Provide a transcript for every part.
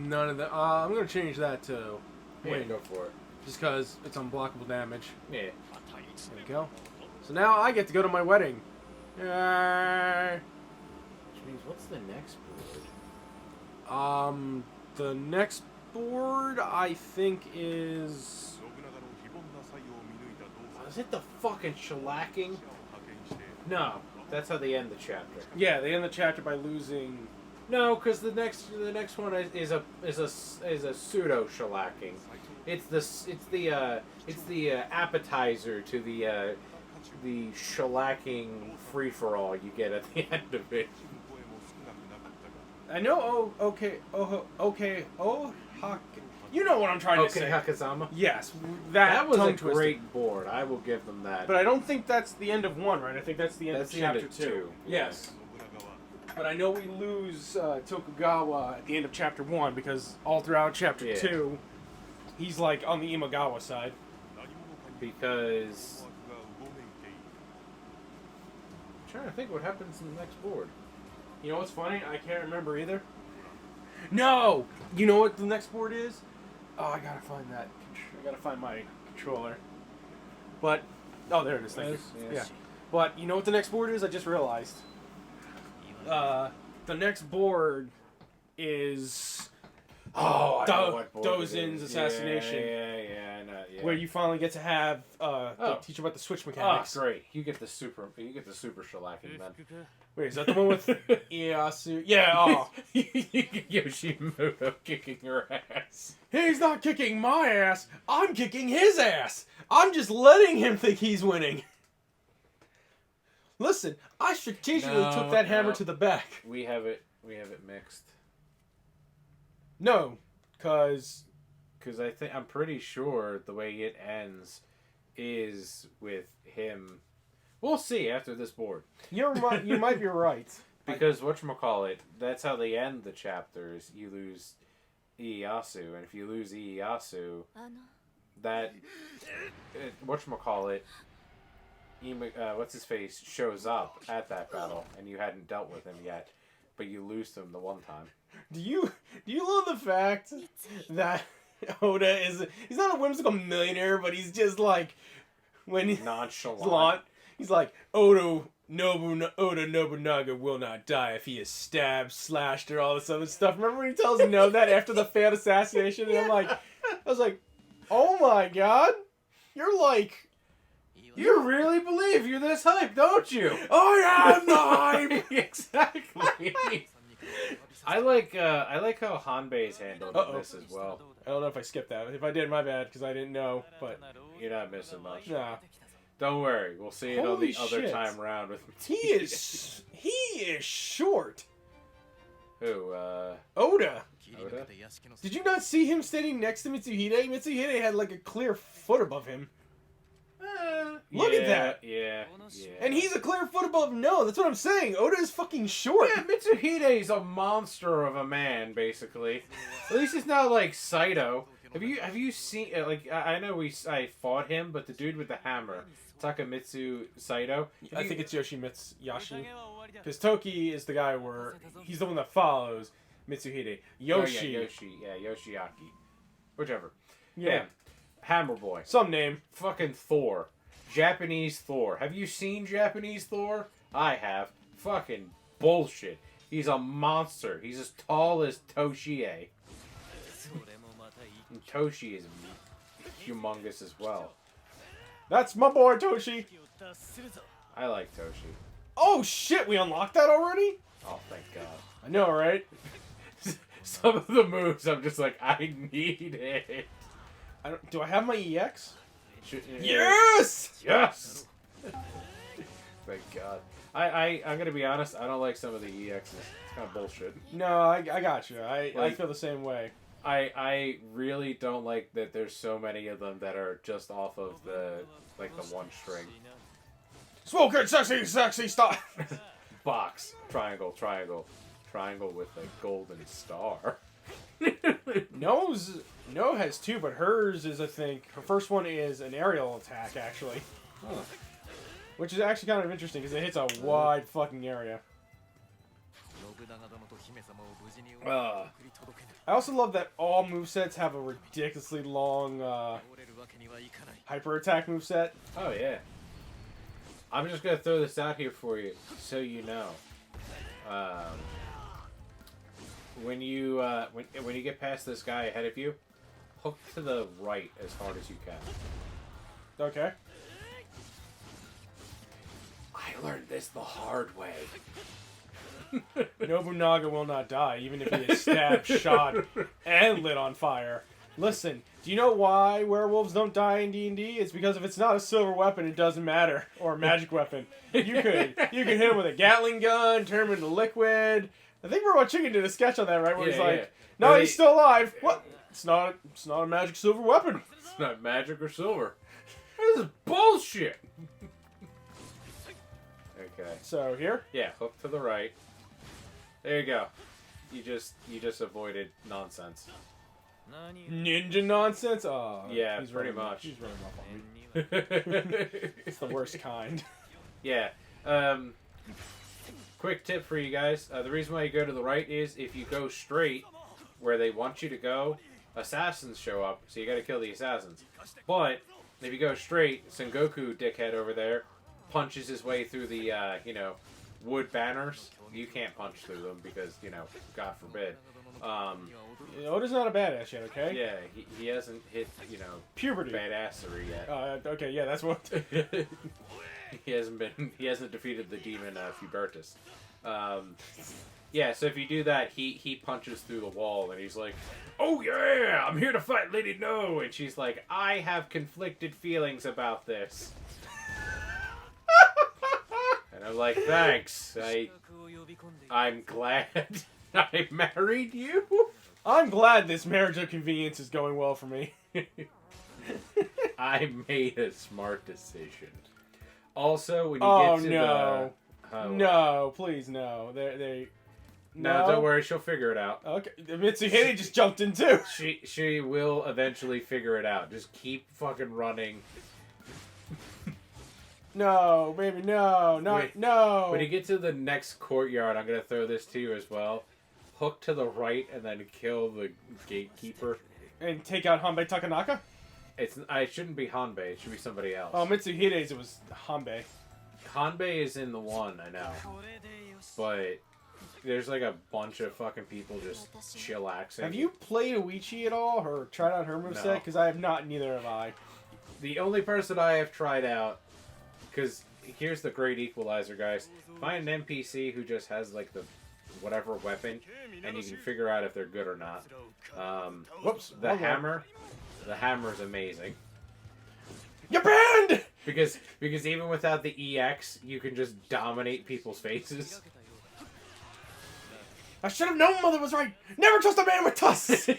None of that. I'm gonna change that to Yeah, go for it. just because it's unblockable damage. Yeah. There we go. So now I get to go to my wedding. Yay! Which means, what's the next board? The next board I think is. Is it the fucking shellacking? No, that's how they end the chapter. Yeah, they end the chapter by losing. No, because the next one is a pseudo shellacking. It's the appetizer to the shellacking free for all you get at the end of it. I know. You know what I'm trying to say. Hakazama. Yes, That was a tongue-twisted. great board. I will give them that. But I don't think that's the end of 1, right? I think that's the end of chapter 2. Yes. But I know we lose Tokugawa at the end of chapter 1 because all throughout chapter 2, he's like on the Imagawa side. Because I'm trying to think what happens in the next board. You know what's funny? I can't remember either. No! You know what the next board is? Oh, I gotta find that. I gotta find my controller. But, oh, there it is. Thank you. Yes. Yeah. But, you know what the next board is? I just realized. The next board is... Oh, I know what board Dozen's assassination. Yeah, I know. Yeah. Where you finally get to have teach about the switch Oh, mechanics. great! You get the super shellacking then. Wait, is that the one with Ieyasu? Yeah. Oh, Yoshimoto kicking her ass. he's not kicking my ass. I'm kicking his ass. I'm just letting him think he's winning. Listen, I strategically took that hammer to the back. We have it mixed. No, because I'm pretty sure the way it ends is with him. We'll see after this board. you might be right. Because whatchamacallit, that's how they end the chapters. You lose Ieyasu, and if you lose Ieyasu, that whatchamacallit, what's his face shows up at that battle, and you hadn't dealt with him yet, but you lose to him the one time. Do you love the fact that Oda he's not a whimsical millionaire, but he's just like when he's nonchalant. He's like Oda Nobunaga will not die if he is stabbed, slashed, or all this other stuff. Remember when he tells No that after the failed assassination? And I was like, oh my god, You really believe you're this hype, don't you? I am the hype. Exactly. I like how Hanbei's handled this as well. I don't know if I skipped that. If I did, my bad, because I didn't know. But You're not missing much. nah. Don't worry, we'll see it on the other time round with He is short. Who? Oda. Oda? Did you not see him standing next to Mitsuhide? Mitsuhide had like a clear foot above him. Look at that. Yeah. And he's a clear foot above No. That's what I'm saying. Oda is fucking short. Yeah, Mitsuhide's a monster of a man, basically. At least he's not like Saito. Have you seen I know I fought him, but the dude with the hammer, Takamitsu Saito. I think it's Yoshimitsu because Toki is the guy where he's the one that follows Mitsuhide. Yoshiaki, whichever. Yeah. Hammer Boy. Some name. Fucking Thor. Japanese Thor. Have you seen Japanese Thor? I have. Fucking bullshit. He's a monster. He's as tall as Toshie. And Toshi is humongous as well. That's my boy Toshi. I like Toshi. Oh shit, we unlocked that already? Oh, thank God. I know, right? Some of the moves, I'm just like, I need it. Do I have my EX? Yes! Yes! Thank God. I'm gonna be honest, I don't like some of the EXs. It's kind of bullshit. No, I got you. I feel the same way. I really don't like that there's so many of them that are just off of the one string. Smoke it, sexy, stop! Box. Triangle with a golden star. No has two, but hers is, I think, her first one is an aerial attack, actually. Huh. Which is actually kind of interesting, because it hits a wide fucking area. I also love that all movesets have a ridiculously long hyper attack moveset. Oh yeah. I'm just gonna throw this out here for you, so you know. When you get past this guy ahead of you, hook to the right as hard as you can. Okay. I learned this the hard way. Nobunaga will not die, even if he is stabbed, shot, and lit on fire. Listen, do you know why werewolves don't die in D&D? It's because if it's not a silver weapon, it doesn't matter. Or a magic weapon. You could hit him with a Gatling gun, turn him into liquid. I think Robot Chicken did a sketch on that, right? Where he's like, no, he's still alive. What? It's not a magic silver weapon. It's not magic or silver. This is bullshit. Okay. So here? Yeah, hook to the right. There you go. You just avoided nonsense. Ninja nonsense? Oh, yeah, pretty much. He's running off on me. It's the worst kind. Yeah. Quick tip for you guys. The reason why you go to the right is if you go straight where they want you to go, assassins show up, so you gotta kill the assassins. But if you go straight, Sengoku dickhead over there punches his way through the, wood banners. You can't punch through them because, God forbid. Oda's not a badass yet, okay? Yeah, he hasn't hit, puberty badassery yet. Okay, yeah, that's what... He hasn't defeated the demon Fubertus. Yeah, so if you do that, he punches through the wall and he's like, "Oh yeah, I'm here to fight Lady No," and she's like, "I have conflicted feelings about this." And I'm like, "Thanks. I'm glad I married you." I'm glad this marriage of convenience is going well for me. I made a smart decision. Also, when you get to no. the... No, please, no. No, don't worry, she'll figure it out. Okay, Mitsuhide just jumped in too. She will eventually figure it out. Just keep fucking running. No, baby, no. No. When you get to the next courtyard, I'm gonna throw this to you as well. Hook to the right and then kill the gatekeeper. And take out Hanbei Takanaka? It shouldn't be Hanbei, it should be somebody else. Oh, Mitsuhide's it was Hanbei. Hanbei is in the one, I know. But there's like a bunch of fucking people just chillaxing. Have you played Uichi at all, or tried out her moveset? Because I have not, neither have I. The only person I have tried out, because here's the great equalizer, guys. Find an NPC who just has like the whatever weapon, and you can figure out if they're good or not. Whoops. The hammer. The hammer is amazing. You're banned! Because even without the EX, you can just dominate people's faces. I should have known Mother was right. Never trust a man with tusks.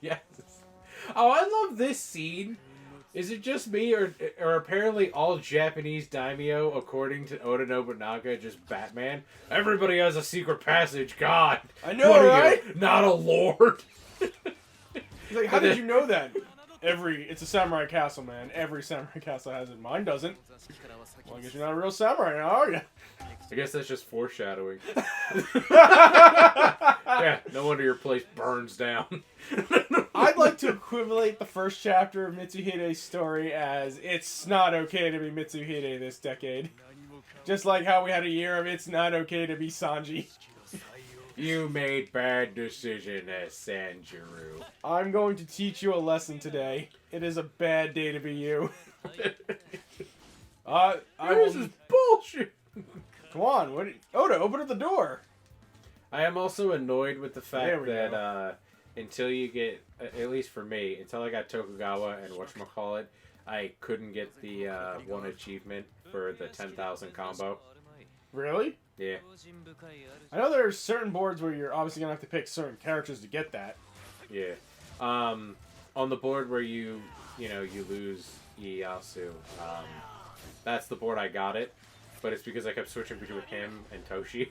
Yes. Oh, I love this scene. Is it just me, or apparently all Japanese daimyo, according to Oda Nobunaga, just Batman? Everybody has a secret passage. God, I know, right? You, not a lord. He's like, how did you know that? It's a samurai castle, man. Every samurai castle has it. Mine doesn't. Well, I guess you're not a real samurai now, are you? I guess that's just foreshadowing. Yeah, no wonder your place burns down. I'd like to equivalent the first chapter of Mitsuhide's story as it's not okay to be Mitsuhide this decade. Just like how we had a year of it's not okay to be Sanji. You made bad decision as Sanjuro. I'm going to teach you a lesson today. It is a bad day to be you. This is bullshit. Come on, Oda, open up the door. I am also annoyed with the fact that until you get, at least for me, until I got Tokugawa and whatchamacallit, I couldn't get the one achievement for the 10,000 combo. Really? Yeah. I know there are certain boards where you're obviously going to have to pick certain characters to get that. Yeah. On the board where you lose Ieyasu, that's the board I got it, but it's because I kept switching between him and Toshi.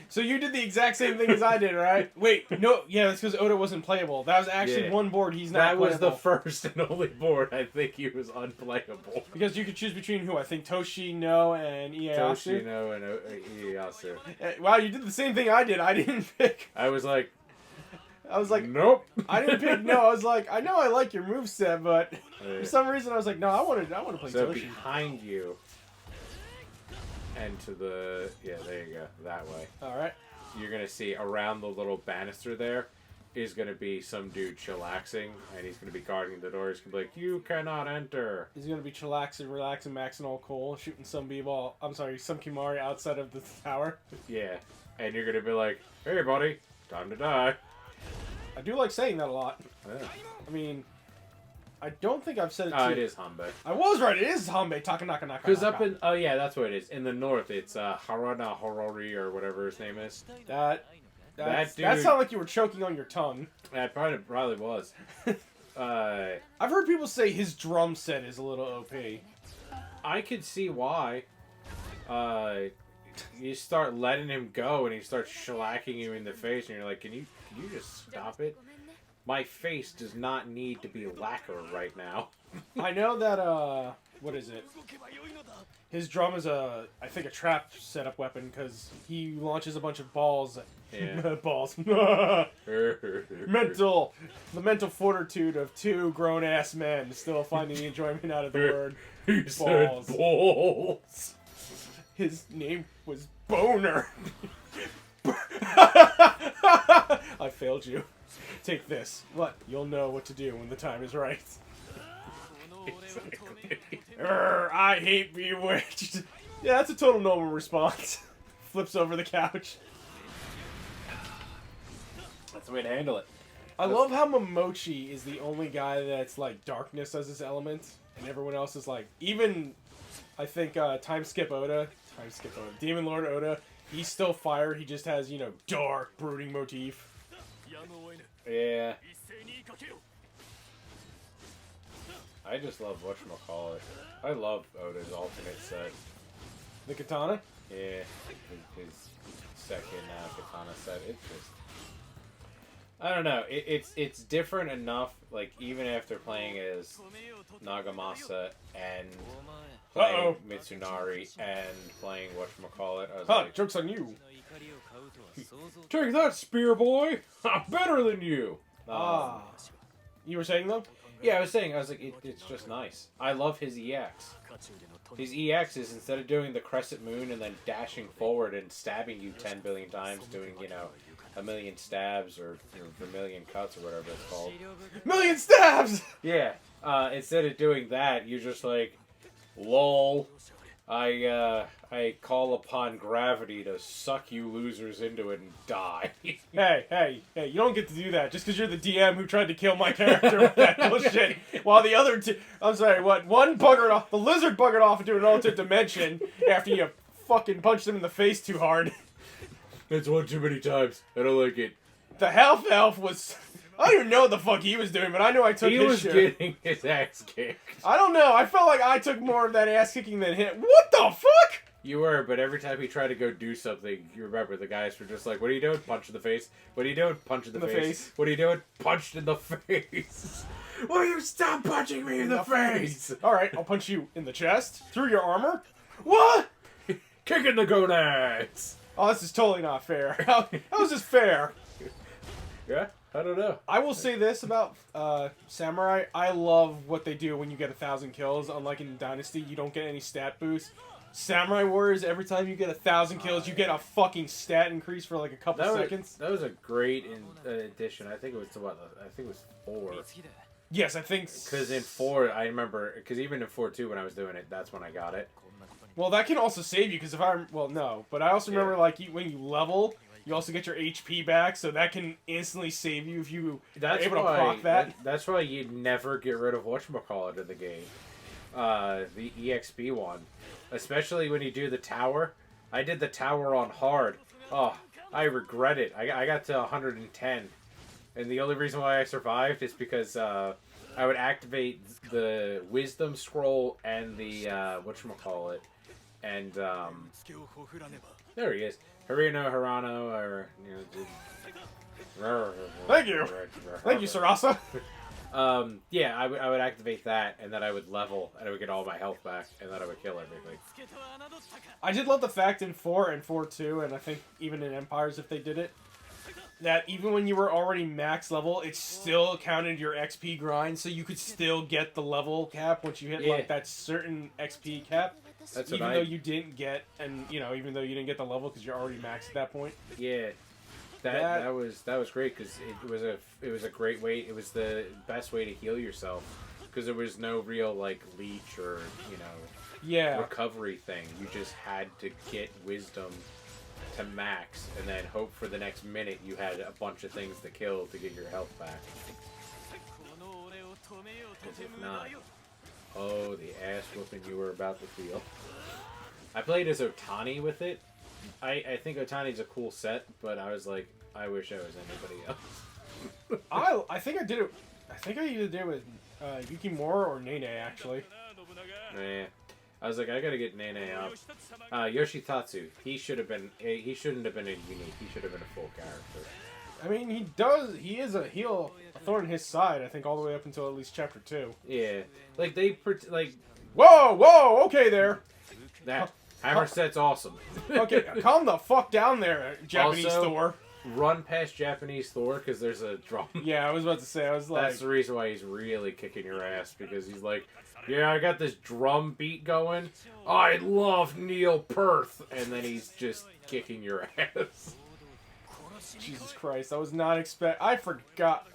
So you did the exact same thing as I did, right? Wait, no, yeah, that's because Oda wasn't playable. That was actually one board he's not That playable. was the first and only board I think he was unplayable. Because you could choose between who? I think Toshi, No, and Ieyasu. Toshi, No, and Ieyasu. Wow, you did the same thing I did. I didn't pick... I was like, nope. I didn't pick No. I was like, I know I like your moveset, but for some reason I was like, no, I want to play so Toshi. behind you and to the... Yeah, there you go. That way. Alright. You're going to see around the little banister there is going to be some dude chillaxing, and he's going to be guarding the door. He's going to be like, you cannot enter. He's going to be chillaxing, relaxing, maxing all cool, shooting some b-ball, some Kimari outside of the tower. Yeah. And you're going to be like, hey, buddy, time to die. I do like saying that a lot. Yeah. I mean, I don't think I've said it It is Hanbei. I was right, it is Hanbei, Takanaka Naka. Because up in... Oh, yeah, that's what it is. In the north, it's Harana Horori, or whatever his name is. That dude... That sounded like you were choking on your tongue. That probably was. I've heard people say his drum set is a little OP. I could see why. You start letting him go, and he starts shellacking you in the face, and you're like, can you just stop it? My face does not need to be lacquer right now. I know that, what is it? His drum is I think a trap setup weapon, because he launches a bunch of balls. Yeah. Balls. The mental fortitude of two grown-ass men still finding the enjoyment out of the word balls. Said balls. His name was Boner. I failed you. Take this. What? You'll know what to do when the time is right. Exactly. I hate Bewitched. Yeah, that's a total normal response. Flips over the couch. That's the way to handle it. I love how Momochi is the only guy that's like darkness as his element, and everyone else is like, even I think Demon Lord Oda, he's still fire. He just has, dark brooding motif. Yeah. I just love whatchamacallit. I love Oda's alternate set. The katana? Yeah, his second katana set. It's just... I don't know. It's different enough, like, even after playing as Nagamasa and playing Mitsunari and playing whatchamacallit, I was like... Joke's on you! Take that, spear boy! I'm better than you! You were saying, though? Yeah, I was like, it's just nice. I love his EX. His EX is, instead of doing the crescent moon and then dashing forward and stabbing you 10 billion times, doing, a million stabs or vermilion cuts or whatever it's called. Million stabs! Yeah. Instead of doing that, you're just like, lol. I call upon gravity to suck you losers into it and die. Hey, you don't get to do that just because you're the DM who tried to kill my character with that bullshit. While the other two, one buggered off, the lizard buggered off into an alternate dimension after you fucking punched him in the face too hard. It's one too many times. I don't like it. The half elf was... I don't even know what the fuck he was doing, but I know I took his shit. He was getting his ass kicked. I don't know. I felt like I took more of that ass kicking than him. What the fuck? You were, but every time he tried to go do something, you remember the guys were just like, what are you doing? Punch in the face. What are you doing? Punch in the face. What are you doing? Punched in the face. Will you stop punching me in the face? Alright, I'll punch you in the chest. Through your armor. What? Kicking the gonads. Oh, this is totally not fair. How is this fair? Yeah, I don't know. I will say this about Samurai. I love what they do when you get 1,000 kills. Unlike in Dynasty, you don't get any stat boost. Samurai Warriors, every time you get 1,000 kills, you get a fucking stat increase for like a couple seconds. That was a great addition. I think it was I think it was 4. Yes, I think. Because in 4, I remember. Because even in 4-2, when I was doing it, that's when I got it. Well, that can also save you, because no. But I also remember, like, when you level, you also get your HP back, so that can instantly save you if you are able to proc that. That's why you never get rid of whatchamacallit in the game. The EXP one. Especially when you do the tower. I did the tower on hard. Oh, I regret it. I got to 110. And the only reason why I survived is because I would activate the Wisdom Scroll and the, whatchamacallit. And, there he is. Harino, Hirano, or Thank you, Sarasa. Yeah, I would activate that, and then I would level, and I would get all my health back, and then I would kill everything. I did love the fact in 4 and 4-2, and I think even in Empires if they did it, that even when you were already max level, it still counted your XP grind, so you could still get the level cap once you hit like that certain XP cap. That's even though you didn't get, and even though you didn't get the level because you're already maxed at that point. Yeah. That was great because it was a great way. It was the best way to heal yourself because there was no real like leech or recovery thing. You just had to get wisdom to max and then hope for the next minute you had a bunch of things to kill to get your health back. Because if not, oh, the ass whooping you were about to feel. I played as Otani with it. I think Otani's a cool set, but I was like, I wish I was anybody else. I think I did it. I think I either did it with Yukimura or Nene actually. Yeah, I was like, I gotta get Nene up. Yoshitatsu, he shouldn't have been a unique. He should have been a full character. I mean, he is a heel, a thorn in his side. I think all the way up until at least chapter 2. Yeah, Whoa, okay there. That. Hammer set's awesome. Okay, calm the fuck down there, Japanese also, Thor. Run past Japanese Thor because there's a drum. Yeah, I was about to say, I was like... That's the reason why he's really kicking your ass, because he's like, yeah, I got this drum beat going. I love Neil Perth. And then he's just kicking your ass. Jesus Christ, I was not I forgot.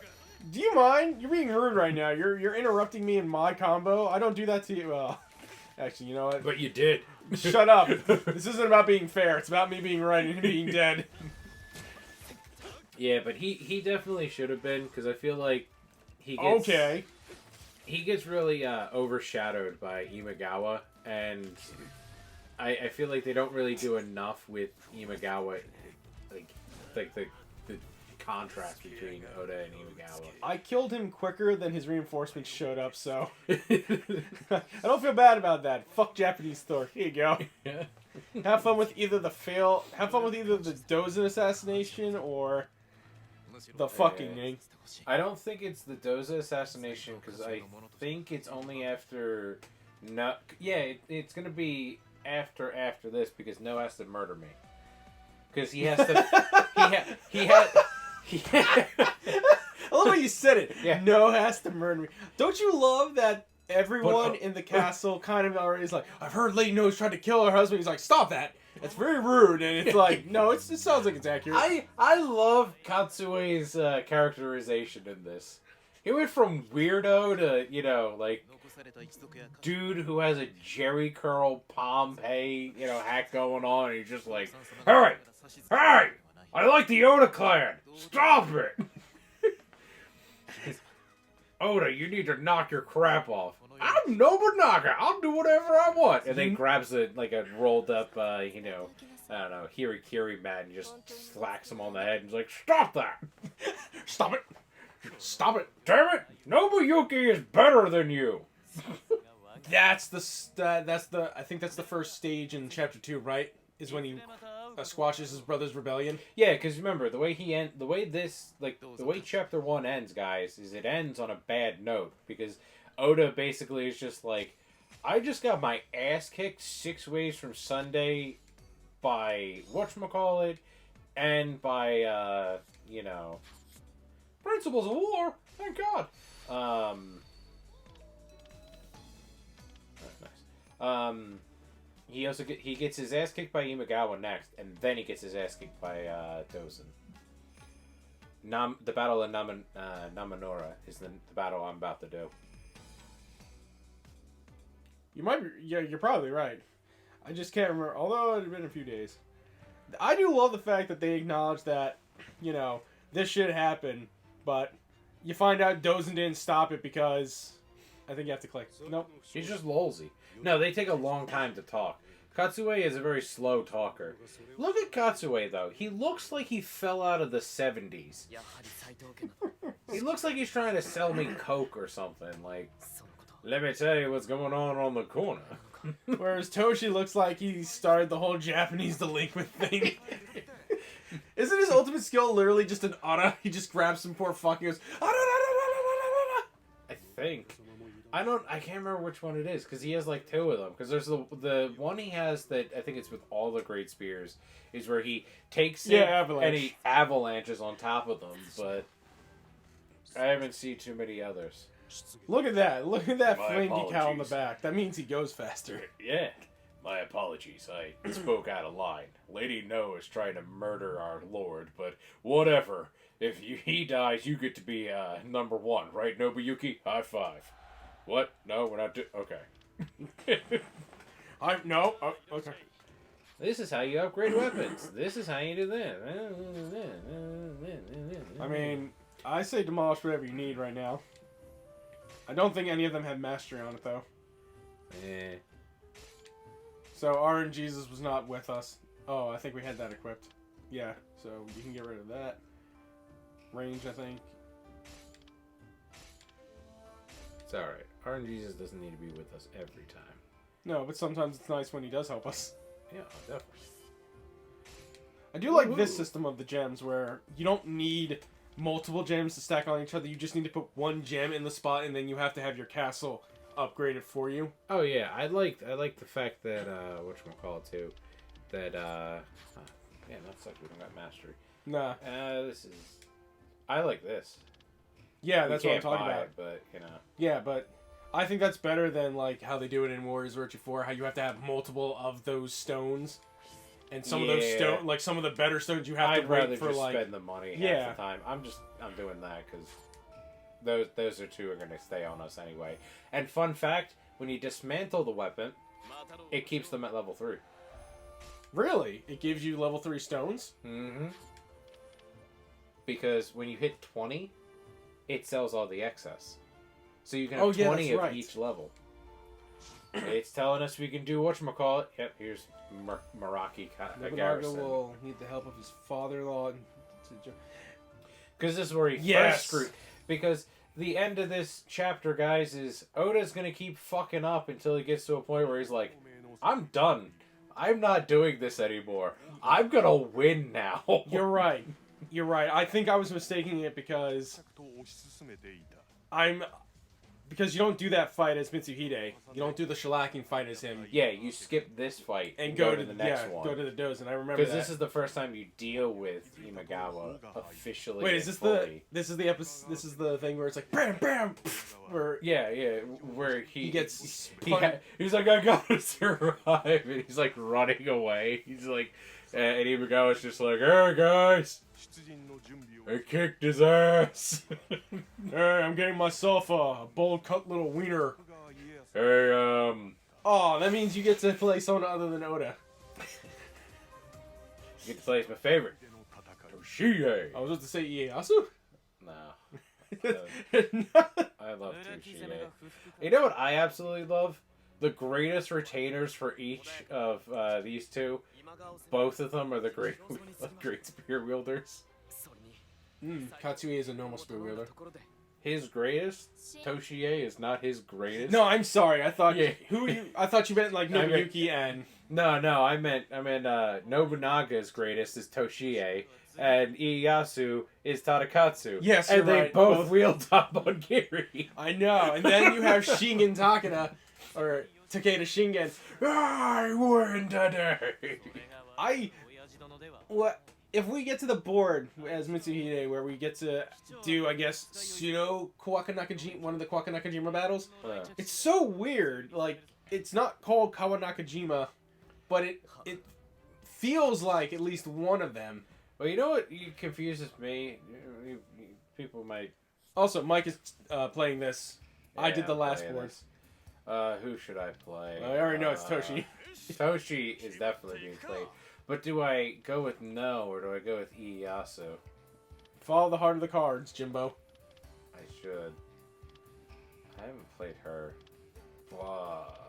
Do you mind? You're being rude right now. You're interrupting me in my combo. I don't do that to you. Well, actually, you know what? But you did. Shut up. This isn't about being fair. It's about me being right and him being dead. Yeah, but he definitely should have been, because I feel like he gets really overshadowed by Imagawa, and I feel like they don't really do enough with Imagawa, like the contrast between Oda and Imagawa. I killed him quicker than his reinforcements showed up, so I don't feel bad about that. Fuck Japanese Thor. Here you go. Have fun with either the Dozen assassination or the fucking thing. I don't think it's the Doza assassination because I think it's only after it's gonna be after this because No has to murder me because he has to I love how you said it. Yeah. No has to murder me. Don't you love that everyone in the castle kind of already is like, I've heard Lady No's tried to kill her husband. He's like, stop that. That's very rude. And it's like, no, it sounds like it's accurate. I love Katsue's characterization in this. He went from weirdo to, dude who has a Jerry Curl Pompeii, hat going on. And he's just like, hey! I like the Oda clan! Stop it! Oda, you need to knock your crap off. I'm Nobunaga. I'll do whatever I want. And then grabs a rolled up, I don't know, Hirikiri mat and just slacks him on the head and is like, stop that! Stop it! Stop it! Damn it! Nobuyuki is better than you! I think that's the first stage in chapter 2, right? Is when he squashes his brother's rebellion. Yeah, because remember the way chapter 1 ends, guys, is it ends on a bad note because Oda basically is just like, I just got my ass kicked 6 ways from Sunday by whatchamacallit and by Principles of War. Thank God. That's nice. He gets his ass kicked by Imagawa next, and then he gets his ass kicked by Dozen. The battle of Namanora is the battle I'm about to do. You might be, you're probably right. I just can't remember, although it had been a few days. I do love the fact that they acknowledge that, this shit happened, but you find out Dozen didn't stop it because I think you have to click. Nope. He's just lolsy. No, they take a long time to talk. Katsue is a very slow talker. Look at Katsue, though. He looks like he fell out of the 70s. He looks like he's trying to sell me Coke or something. Like, let me tell you what's going on the corner. Whereas Toshi looks like he started the whole Japanese delinquent thing. Isn't his ultimate skill literally just an Ana? He just grabs some poor fuck and goes, I think. I can't remember which one it is, because he has like 2 of them. Because there's the one he has that I think it's with all the great spears, is where he takes it and he avalanches on top of them, but I haven't seen too many others. Look at that flame decal on the back. That means he goes faster. Yeah. My apologies, I spoke out of line. Lady No is trying to murder our lord, but whatever. If he dies, you get to be number 1, right, Nobuyuki? High five. What? No, we're not okay. No. Oh, okay. This is how you upgrade weapons. This is how you do that. I mean, I say demolish whatever you need right now. I don't think any of them had mastery on it, though. Eh. So RNGesus was not with us. Oh, I think we had that equipped. Yeah, so you can get rid of that. Range, I think. It's alright. RNGesus doesn't need to be with us every time. No, but sometimes it's nice when he does help us. Yeah, definitely. I do like this system of the gems where you don't need multiple gems to stack on each other. You just need to put one gem in the spot, and then you have to have your castle upgraded for you. Oh yeah, I like the fact that whatchamacallit too, that man, that sucks. We don't got mastery. Nah. I like this. Yeah, that's what I'm talking about. It, but you know. Yeah, but I think that's better than like how they do it in Warriors Virtue 4, how you have to have multiple of those stones. And some of those stones, like some of the better stones, you have to wait for like. Spend the money half the time. I'm doing that because those are 2 are going to stay on us anyway. And fun fact, when you dismantle the weapon, it keeps them at level 3. Really? It gives you level 3 stones? Mm-hmm. Because when you hit 20, it sells all the excess. So you can have 20 of each level. It's telling us we can do whatchamacallit. Yep, here's Meraki Garrison. Will need the help of his father-in-law. Because this is where he first screwed. Because the end of this chapter, guys, is Oda's going to keep fucking up until he gets to a point where he's like, I'm done. I'm not doing this anymore. I'm going to win now. You're right. You're right. I think I was mistaking it because because you don't do that fight as Mitsuhide. You don't do the shellacking fight as him. Yeah, you skip this fight and go to the next one. Go to the Dozen. And I remember because this is the first time you deal with Imagawa officially. Wait, is this this is the episode? This is the thing where it's like bam, bam, where where he gets he's like, I gotta survive, and he's like running away. He's like, and Imagawa's just like, hey guys, I kicked his ass. Hey, I'm getting myself a bold cut little wiener. Hey, oh, that means you get to play someone other than Oda. You get to play as my favorite. Toshie. I was about to say Ieyasu. No. I love Toshie. You know what I absolutely love? The greatest retainers for each of these 2. Both of them are the great spear wielders. Katsue is a normal spear wielder. His greatest? Toshie is not his greatest. No, I'm sorry. I thought I thought you meant like Nobuyuki and. No, I meant Nobunaga's greatest is Toshie, and Ieyasu is Tadakatsu. Yes, and you're they both wield top on Giri. I know, and then you have Shingen Takeda, or Takeda Shingen. I win today. What? If we get to the board as Mitsuhide, where we get to do, I guess, pseudo Kawakanakajima, one of the Kawakanakajima battles, it's so weird. Like, it's not called Kawanakajima, but it feels like at least one of them. Well, you know what confuses me? People might... Also, Mike is playing this. Yeah, I did the last board. Who should I play? I already know it's Toshi. Toshi is definitely being played. But do I go with No, or do I go with Ieyasu? Follow the heart of the cards, Jimbo. I should. I haven't played her. But...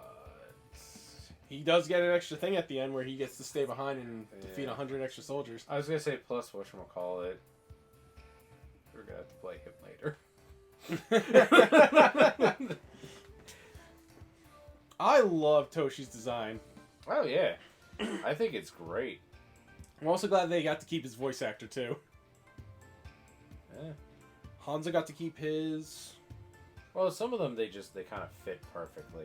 he does get an extra thing at the end where he gets to stay behind and defeat 100 extra soldiers. I was going to say plus whatchamacallit. We're going to have to play him later. I love Toshi's design. Oh, yeah. I think it's great. I'm also glad they got to keep his voice actor, too. Yeah. Hanzo got to keep his... Well, some of them, they kind of fit perfectly.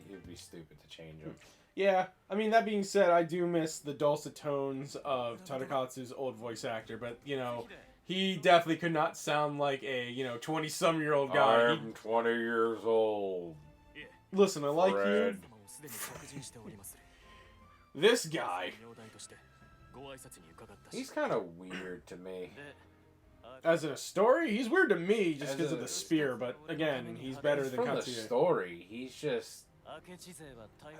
It'd be stupid to change them. Yeah, I mean, that being said, I do miss the dulcet tones of Tadakatsu's old voice actor, but, you know, he definitely could not sound like a, 20-some-year-old guy. I'm 20 years old. Listen, I like Fred. you. This guy. He's kind of weird to me. As in a story, he's weird to me just because of the spear, but again, he's better than From the Katsuya. story, he's just... How do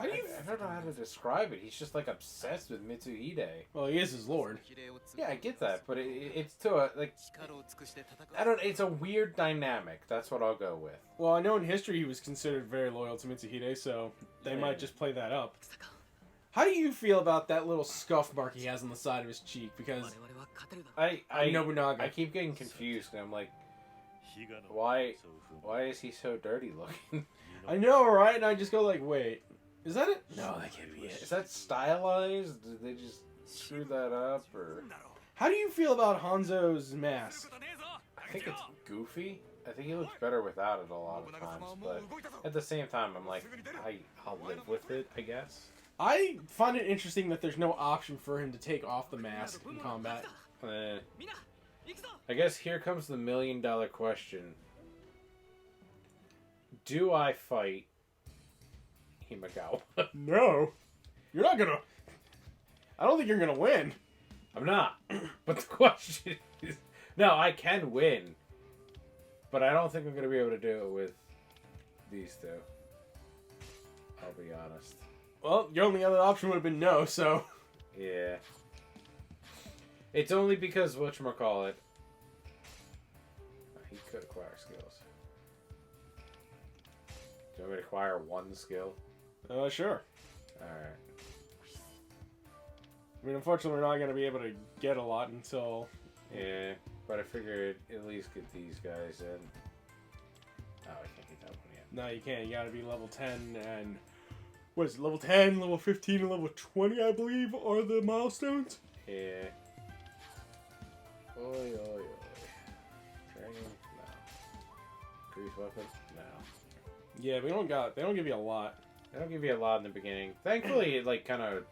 you... I don't know how to describe it. He's just like obsessed with Mitsuhide. Well, he is his lord. Yeah, I get that, but it's to a like. I don't. It's a weird dynamic. That's what I'll go with. Well, I know in history he was considered very loyal to Mitsuhide, so they might just play that up. How do you feel about that little scuff mark he has on the side of his cheek? Because I Nobunaga. I keep getting confused, and I'm like, why is he so dirty looking? I know, right? And I just go like, wait, is that it? No, that can't be it. Is that stylized? Did they just screw that up, or? How do you feel about Hanzo's mask? I think it's goofy. I think he looks better without it a lot of times, but at the same time, I'm like, I'll live with it, I guess. I find it interesting that there's no option for him to take off the mask in combat. I guess here comes the $1 million question. Do I fight Himagawa? No. You're not gonna... I don't think you're gonna win. I'm not. But the question is... No, I can win. But I don't think I'm gonna be able to do it with these two. I'll be honest. Well, your only other option would have been no, so... Yeah. It's only because, whatchamacallit, he could acquire skills. Do you want me to acquire one skill? Sure. Alright. I mean, unfortunately, we're not going to be able to get a lot until... Yeah, but I figured at least get these guys in. Oh, I can't get that one yet. No, you can't. You got to be level 10 and... What is it? Level 10, level 15, and level 20, I believe, are the milestones? Yeah. Oi, oi, oi. Training? No. Grease weapon? No. Yeah, they don't give you a lot. They don't give you a lot in the beginning. Thankfully, it, like, kind of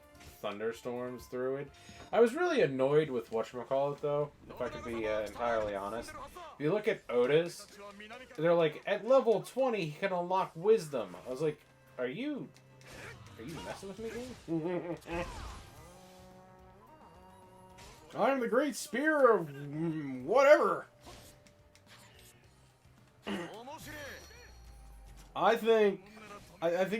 thunderstorms through it. I was really annoyed with whatchamacallit, though, if I could be entirely honest. If you look at Oda's, they're like, at level 20, he can unlock wisdom. I was like, are you messing with me, dude? I am the great spear of whatever. I think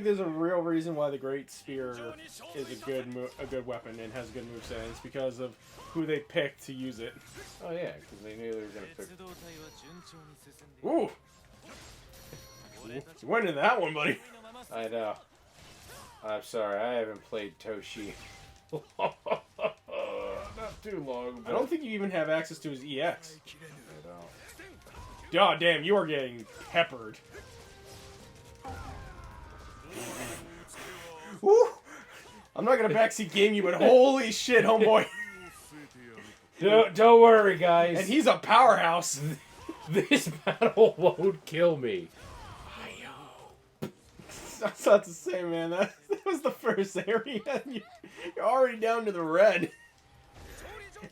there's a real reason why the great spear is a good weapon and has a good moveset. It's because of who they picked to use it. Oh yeah, because they knew they were gonna pick. Ooh, you went into that one, buddy. I know. I'm sorry, I haven't played Toshi. Not too long. I don't think you even have access to his EX. I don't. God damn, you are getting peppered. Woo! I'm not gonna backseat game you, but holy shit, homeboy. Don't worry, guys. And he's a powerhouse. This battle won't kill me. That's not to say, man. That was the first area. You're already down to the red.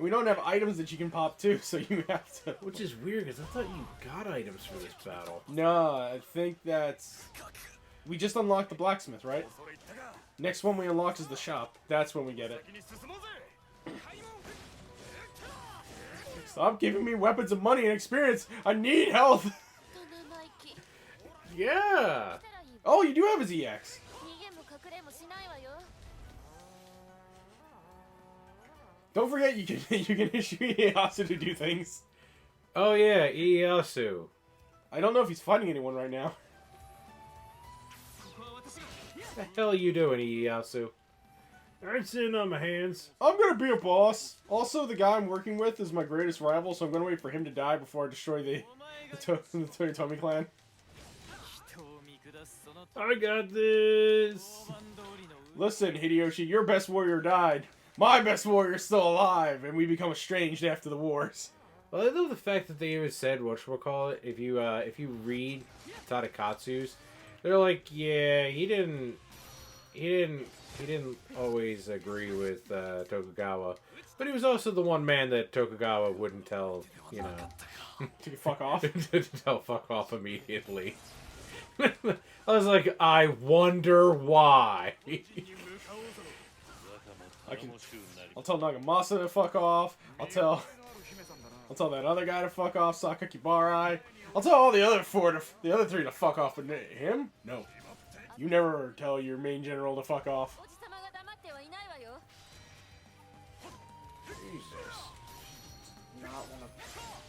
We don't have items that you can pop too, so you have to. Which is weird, because I thought you got items for this battle. No, I think that's... We just unlocked the blacksmith, right? Next one we unlock is the shop. That's when we get it. Stop giving me weapons of money and experience. I need health. Yeah. Oh, you do have his EX. Don't forget you can issue Ieyasu to do things. Oh yeah, Ieyasu. I don't know if he's fighting anyone right now. What the hell are you doing, Ieyasu? I ain't sitting on my hands. I'm gonna be a boss. Also, the guy I'm working with is my greatest rival, so I'm gonna wait for him to die before I destroy the Toyotomi clan. I got this. Listen, Hideyoshi, your best warrior died. My best warrior's still alive, and we become estranged after the wars. Well, I love the fact that they even said whatchamacallit. If you read Tadakatsu's, they're like, yeah, he didn't always agree with Tokugawa, but he was also the one man that Tokugawa wouldn't tell, you know, to fuck off. to tell fuck off immediately. I was like, I wonder why. I'll tell Nagamasa to fuck off. I'll tell that other guy to fuck off, Sakakibarai. I'll tell all the other three to fuck off, but him? No. You never tell your main general to fuck off. Jesus. Not wanna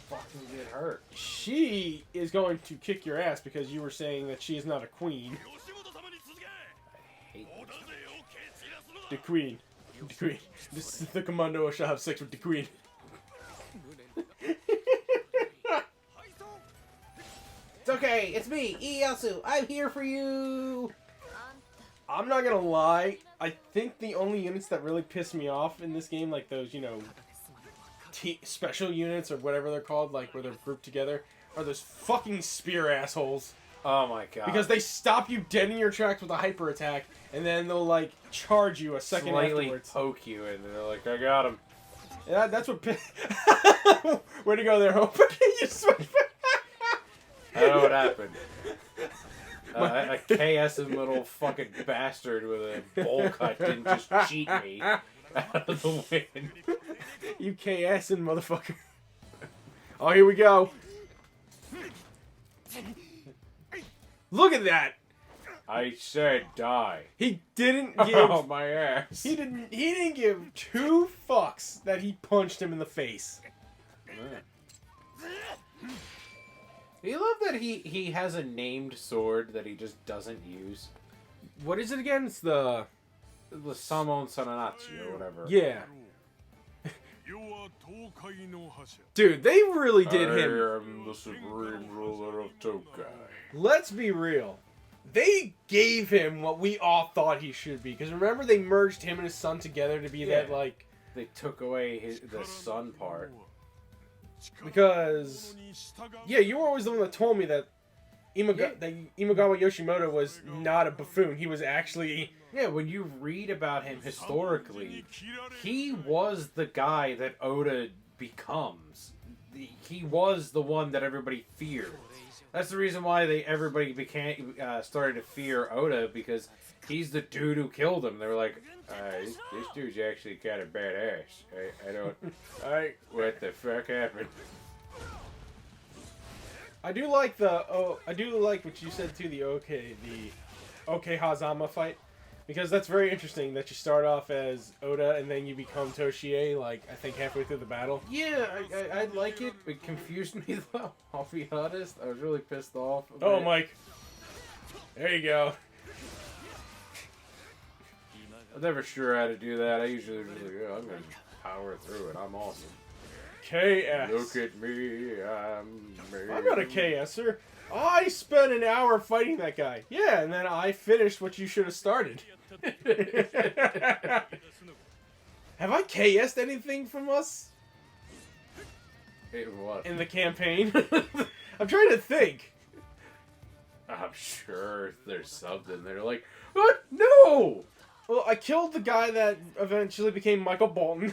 fucking get hurt. She is going to kick your ass because you were saying that she is not a queen. I hate The queen. The queen. This is the commando who shall have sex with the queen. It's okay, it's me, Ieyasu. I'm here for you. I'm not gonna lie. I think the only units that really piss me off in this game, like those, you know, special units or whatever they're called, like where they're grouped together, are those fucking spear assholes. Oh my god. Because they stop you dead in your tracks with a hyper attack, and then they'll like charge you a second afterwards. Poke you, and they're like, I got him. Yeah, that's what. Way to go there, Hope. You switch. I don't know what happened. A KS'ing little fucking bastard with a bowl cut didn't just cheat me out of the win. You KS'ing motherfucker. Oh, here we go. Look at that. I said die. He didn't give. Oh my ass. He didn't give two fucks that he punched him in the face. You love that he has a named sword that he just doesn't use. What is it again? It's the Samon Sananachi or whatever. Yeah. Dude, they really did him. I am the supreme ruler of Tokai. Let's be real. They gave him what we all thought he should be. Because remember, they merged him and his son together to be that, like... They took away the son part. Because... Yeah, you were always the one that told me that Imagawa Yoshimoto was not a buffoon. He was actually... Yeah, when you read about him historically, he was the guy that Oda becomes. He was the one that everybody feared. That's the reason why everybody started to fear Oda, because he's the dude who killed him. They were like, this dude's actually kind of badass. I don't... what the fuck happened? I do like what you said too, the OK Hazama fight. Because that's very interesting that you start off as Oda and then you become Toshie, like, I think halfway through the battle. Yeah, I like it. It confused me, though. I'll be honest. I was really pissed off. Oh, Mike. There you go. I'm never sure how to do that. I usually just like, I'm going to power through it. I'm awesome. KS. Look at me. I'm not a KSer. I spent an hour fighting that guy. Yeah, and then I finished what you should have started. Have I KS'd anything from us? What? In the campaign? I'm trying to think. I'm sure there's something. They're like, what? No! Well, I killed the guy that eventually became Michael Bolton.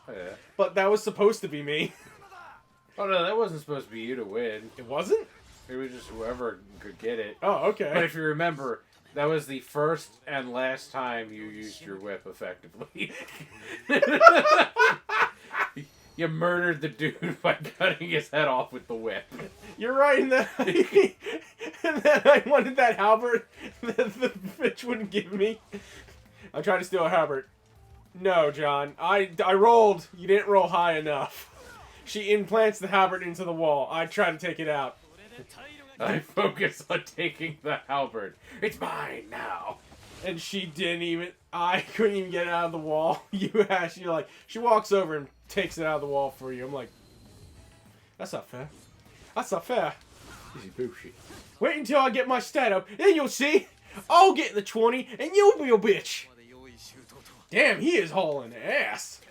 Oh, yeah. But that was supposed to be me. Oh, no, that wasn't supposed to be you to win. It wasn't? It was just whoever could get it. Oh, okay. But if you remember, that was the first and last time you used your whip effectively. You murdered the dude by cutting his head off with the whip. You're right, and then I wanted that halberd that the bitch wouldn't give me. I tried to steal a halberd. No, John. I rolled. You didn't roll high enough. She implants the halberd into the wall. I tried to take it out. I focus on taking the halberd. It's mine now. And she didn't even... I couldn't even get it out of the wall. You're like... She walks over and takes it out of the wall for you. I'm like... That's not fair. That's not fair. This is bullshit. Wait until I get my stat up. Then you'll see. I'll get the 20 and you'll be a bitch. Damn, he is hauling ass.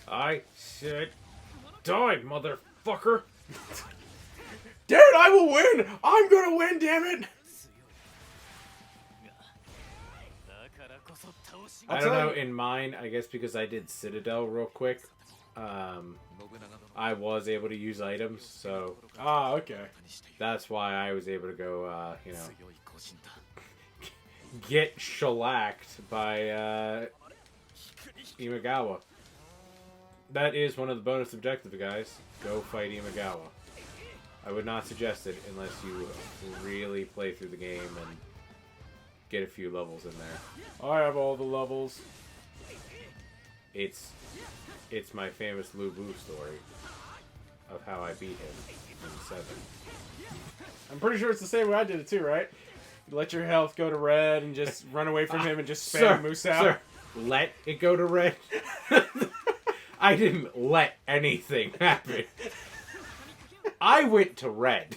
I said, die, motherfucker. Dude, I will win. I'm gonna win, damn it. I don't know, in mine, I guess because I did Citadel real quick, I was able to use items, so... Ah, okay. That's why I was able to go, you know... get shellacked by, Imagawa. That is one of the bonus objectives, guys. Go fight Imagawa. I would not suggest it unless you really play through the game and get a few levels in there. I have all the levels. It's my famous Lu Bu story of how I beat him in 7. I'm pretty sure it's the same way I did it too, right? You let your health go to red and just run away from him and just spam Moose out. Sir, let it go to red. I didn't let anything happen. I went to red.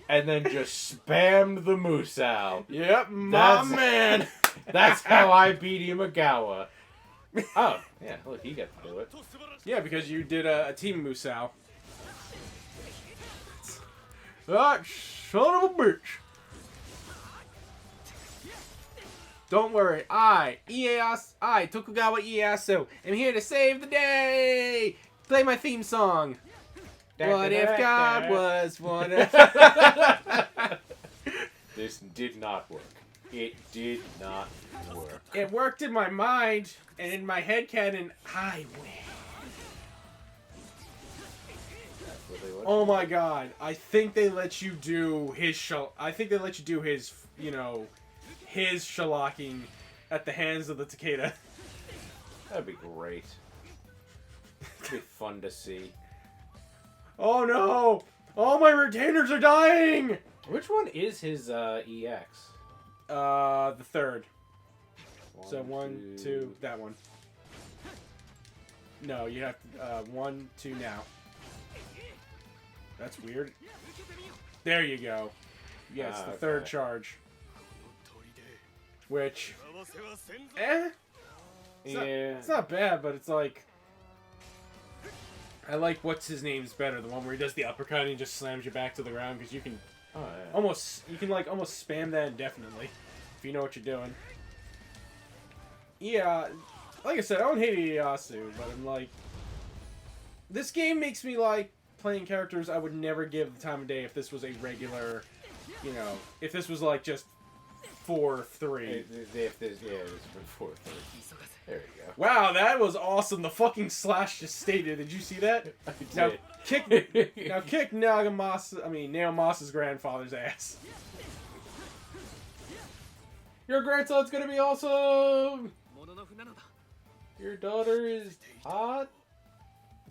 And then just spammed the Moose out. Yep, my man. That's how I beat Imagawa. Oh, yeah, look, he got to do it. Yeah, because you did a team Musou. Ah, son of a bitch. Don't worry, I, Tokugawa Ieyasu, am here to save the day! Play my theme song. What if God was one of... This did not work. It did not work. It worked in my mind, and in my headcanon, I win. Oh my god, I think they let you do his I think they let you do his, you know, his shellacking at the hands of the Takeda. That'd be great. It'd be fun to see. Oh no! All my retainers are dying! Which one is his EX? The third. So 1, 2, that one. No, you have to, 1, 2 now. That's weird. There you go. Yeah, it's the third charge. Which, it's not bad, but it's like, I like what's his name's better, the one where he does the uppercut and he just slams you back to the ground, because you can almost spam that indefinitely if you know what you're doing. Yeah, like I said, I don't hate Ieyasu, but I'm like, this game makes me like playing characters I would never give the time of day if this was a regular, you know, if this was like just 4-3. If this, yeah, it's been 4-3. There you go. Wow, that was awesome. The fucking slash just stayed. Did you see that? I did. Now kick Naomasa's grandfather's ass. Your grandson's gonna be awesome. Your daughter is hot?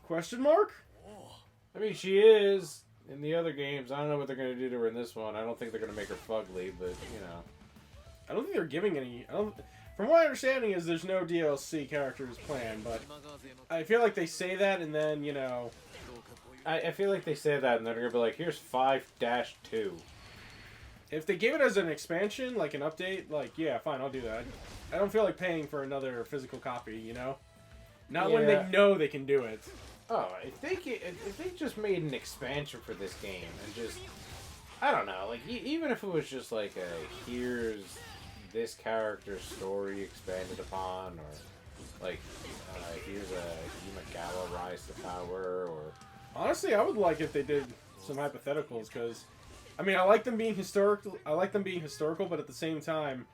Question mark? I mean, she is in the other games. I don't know what they're going to do to her in this one. I don't think they're going to make her fugly, but, you know. I don't think they're giving any... From my understanding is there's no DLC characters planned, but I feel like they say that and then, you know... I feel like they say that and they're going to be like, here's 5-2. If they gave it as an expansion, like an update, like, yeah, fine, I'll do that. I don't feel like paying for another physical copy, you know? Not when they know they can do it. Oh, if they just made an expansion for this game and just, I don't know, like, even if it was just like here's this character's story expanded upon, or like, here's a Imagawa rise to power, or... Honestly, I would like if they did some hypotheticals, because, I mean, I like them being historical, but at the same time,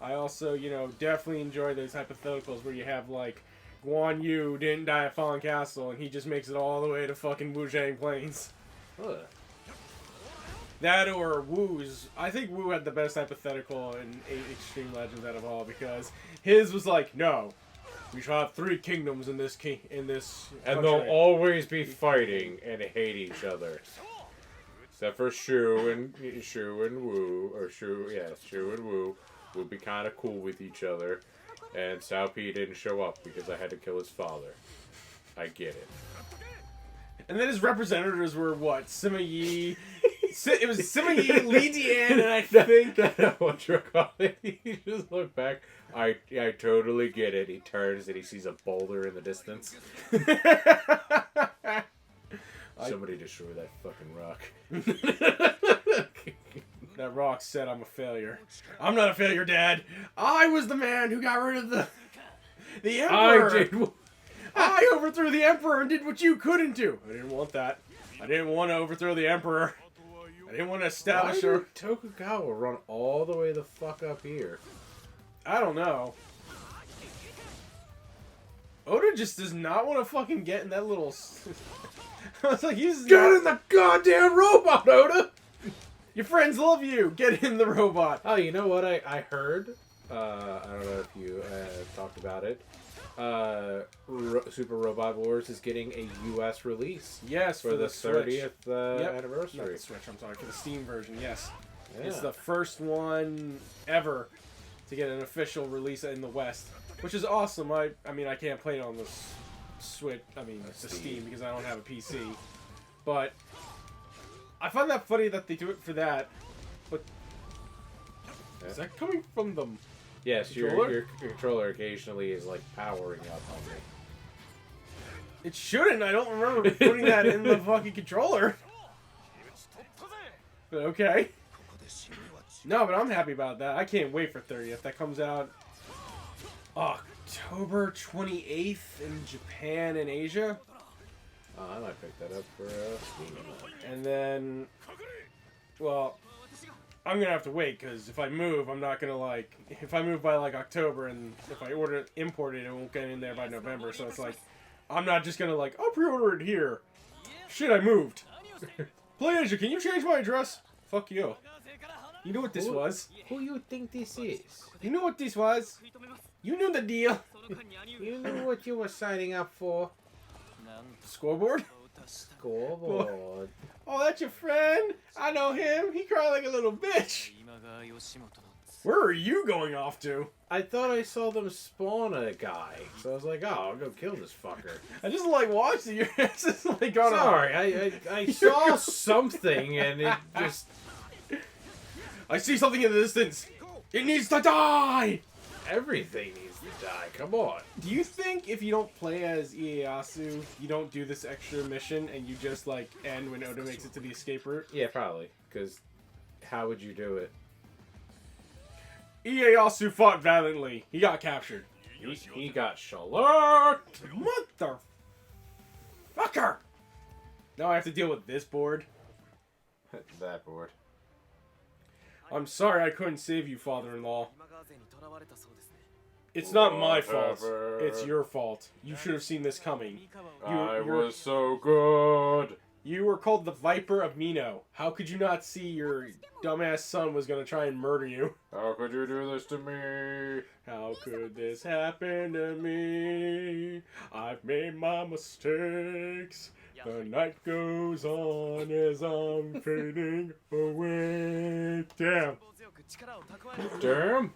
I also, you know, definitely enjoy those hypotheticals where you have, like, Guan Yu didn't die at Fallen Castle, and he just makes it all the way to fucking Wuzhang Plains. Ugh. That or Wu's. I think Wu had the best hypothetical in Extreme Legends out of all, because his was like, no, we shall have 3 kingdoms in this and country. they'll always be fighting and hate each other. Except for Shu and Wu, or Shu and Wu will be kind of cool with each other. And Cao Pi didn't show up because I had to kill his father. I get it. And then his representatives were what? Sima Yi, It was Simi Lee Deanne, and I think that what you're calling. You just look back. I totally get it. He turns and he sees a boulder in the distance. Somebody destroy that fucking rock. That rock said I'm a failure. I'm not a failure, Dad. I was the man who got rid of the Emperor. I overthrew the Emperor and did what you couldn't do. I didn't want that. I didn't want to overthrow the Emperor. I didn't want to establish her. Tokugawa run all the way the fuck up here. I don't know. Oda just does not want to fucking get in that little... I was like, he's... Get in the goddamn robot, Oda! Your friends love you! Get in the robot! Oh, you know what I heard? I don't know if you talked about it. Super Robot Wars is getting a U.S. release. Yes, for the 30th anniversary. Not the Switch, I'm sorry, for the Steam version, yes. Yeah. It's the first one ever to get an official release in the West, which is awesome. I mean, I can't play it on the Switch, the Steam, because I don't have a PC. But I find that funny that they do it for that. But is that coming from the... Yes, your controller occasionally is like powering up on me. It shouldn't. I don't remember putting that in the fucking controller. But okay. No, but I'm happy about that. I can't wait for 30th. That comes out October 28th in Japan and Asia. Oh, I might pick that up for Steam. And then, well... I'm gonna have to wait, because if I move, I'm not gonna if I move by October, and if I import it, it won't get in there by November, so it's like, I'm not just gonna I'll pre-order it here. Shit, I moved. PlayAsia, can you change my address? Fuck you. You know what this was. Who you think this is? You know what this was. You knew the deal. You knew what you were signing up for. Scoreboard? Scoreboard. Oh, that's your friend? I know him. He cried like a little bitch. Where are you going off to? I thought I saw them spawn a guy. So I was like, oh, I'll go kill this fucker. I just watching you. It's just going on. Sorry, I saw something and it just... I see something in the distance. It needs to die! Everything needs to die. Come on. Do you think if you don't play as Ieyasu, you don't do this extra mission and you just end when Oda makes it to the escape route? Yeah, probably. Because how would you do it? Ieyasu fought valiantly. He got captured. He got shellacked. Motherfucker! Now I have to deal with this board. That board. I'm sorry I couldn't save you, father-in-law. It's not my fault. It's your fault. You should have seen this coming. I was so good. You were called the Viper of Mino. How could you not see your dumbass son was going to try and murder you? How could you do this to me? How could this happen to me? I've made my mistakes. The night goes on as I'm fading away. Damn. Damn.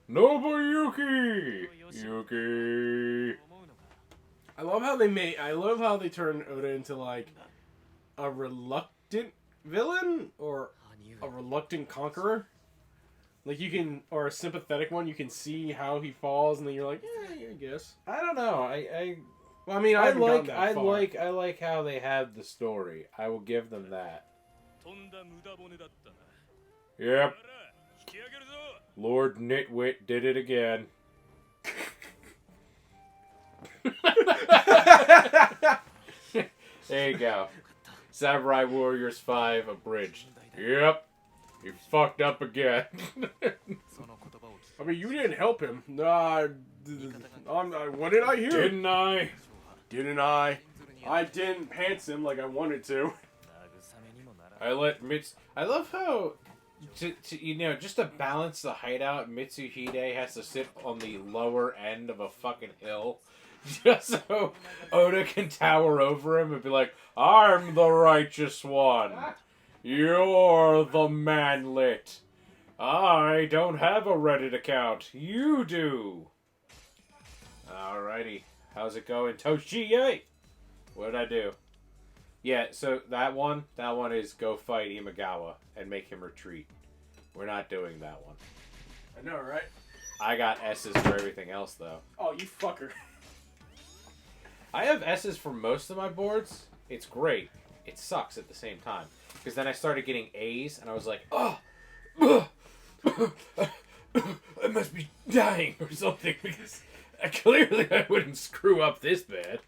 Nobuyuki! Yuki! I love how they turn Oda into a reluctant villain or a reluctant conqueror. Or a sympathetic one. You can see how he falls, and then you're like, yeah, I guess. I don't know. I like how they have the story. I will give them that. Yep. Lord Nitwit did it again. There you go. Samurai Warriors 5 abridged. Yep. You fucked up again. I mean, you didn't help him. Nah, what did I hear? Didn't I? Didn't I? I didn't pants him like I wanted to. I love how, just to balance the hideout, Mitsuhide has to sit on the lower end of a fucking hill. Just so Oda can tower over him and be like, I'm the righteous one. You're the manlet. I don't have a Reddit account. You do. Alrighty. How's it going? Toshie! What did I do? Yeah, so that one is go fight Imagawa and make him retreat. We're not doing that one. I know, right? I got S's for everything else, though. Oh, you fucker. I have S's for most of my boards. It's great. It sucks at the same time. Because then I started getting A's, and I was like, oh, I must be dying or something, because clearly I wouldn't screw up this bad.